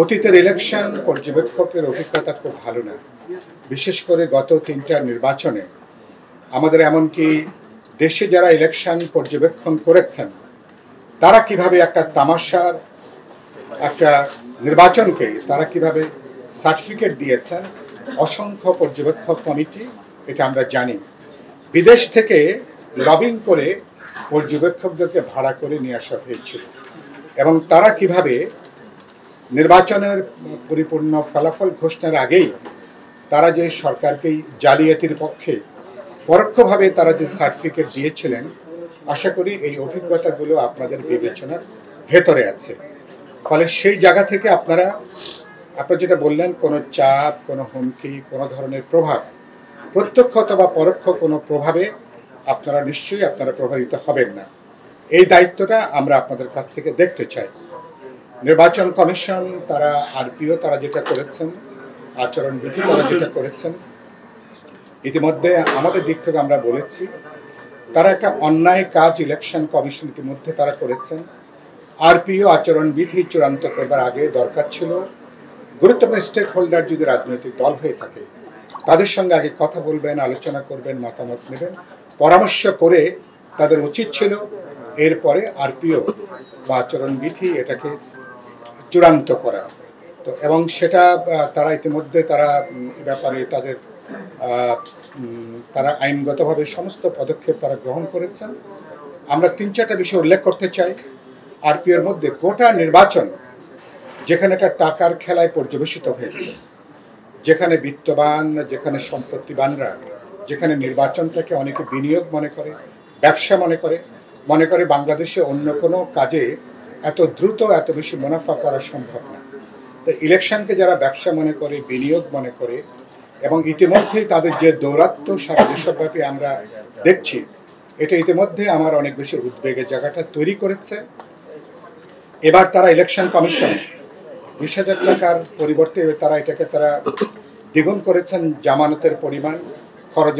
অতীতের ইলেকশন পর্যবেক্ষকের অভিজ্ঞতা খুব ভালো না। বিশেষ করে গত 3টা নির্বাচনে আমাদের এমনকি দেশে যারা ইলেকশন পর্যবেক্ষণ করেছেন তারা কিভাবে একটা তামাশার একটা নির্বাচনকে তারা কিভাবে সার্টিফিকেট দিয়েছেন অসংখ্য পর্যবেক্ষক কমিটি, এটা আমরা জানি। বিদেশ থেকে লবিং করে পর্যবেক্ষকদেরকে ভাড়া করে নিয়ে আসা হয়েছিল এবং তারা কিভাবে নির্বাচনের পরিপূর্ণ ফলাফল ঘোষণার আগেই তারা যে সরকারকেই জালিয়াতির পক্ষে পরোক্ষভাবে তারা যে সার্টিফিকেট দিয়েছিলেন, আশা করি এই অভিজ্ঞতাগুলো আপনাদের বিবেচনার ভেতরে আছে। ফলে সেই জায়গা থেকে আপনারা যেটা বললেন, কোনো চাপ, কোনো হুমকি, কোনো ধরনের প্রভাব, প্রত্যক্ষ অথবা পরোক্ষ কোনো প্রভাবে আপনারা নিশ্চয়ই প্রভাবিত হবেন না। এই দায়িত্বটা আমরা আপনাদের কাছ থেকে দেখতে চাই। নির্বাচন কমিশন তারা আরপিও তারা যেটা করেছেন, আচরণবিধি তারা যেটা করেছেন, ইতিমধ্যে আমাদের দিক থেকে আমরা বলেছি তারা একটা অন্যায় কাজ ইলেকশন কমিশন ইতিমধ্যে তারা করেছেন। আরপিও আচরণবিধি চূড়ান্ত করবার আগে দরকার ছিল গুরুত্বপূর্ণ স্টেক হোল্ডার যদি রাজনৈতিক দল হয়ে থাকে তাদের সঙ্গে আগে কথা বলবেন, আলোচনা করবেন, মতামত নেবেন, পরামর্শ করে তাদের উচিত ছিল এরপরে আরপিও বা আচরণবিধি এটাকে চূড়ান্ত করা। তো এবং সেটা তারা ইতিমধ্যে তারা ব্যাপারে তারা আইনগতভাবে সমস্ত পদক্ষেপ তারা গ্রহণ করেছেন। আমরা 3-4টা বিষয় উল্লেখ করতে চাই। আরপিওর মধ্যে গোটা নির্বাচন যেখানে একটা টাকার খেলায় পর্যবেসিত হয়েছে, যেখানে বিত্তবান, যেখানে সম্পত্তিবানরা, যেখানে নির্বাচনটাকে অনেকে বিনিয়োগ মনে করে, ব্যবসা মনে করে বাংলাদেশে অন্য কোনো কাজে এত দ্রুত এত বেশি মুনাফা করা সম্ভব না। তো ইলেকশনকে যারা ব্যবসা মনে করে, বিনিয়োগ মনে করে, এবং ইতিমধ্যেই তাদের যে দৌরাত্ম্য সারা দেশব্যাপী আমরা দেখছি, এটা ইতিমধ্যে আমার অনেক বেশি উদ্বেগের জায়গাটা তৈরি করেছে। এবার তারা ইলেকশন কমিশন 20,000 টাকার পরিবর্তে তারা এটাকে দ্বিগুণ করেছেন জামানতের পরিমাণ, খরচ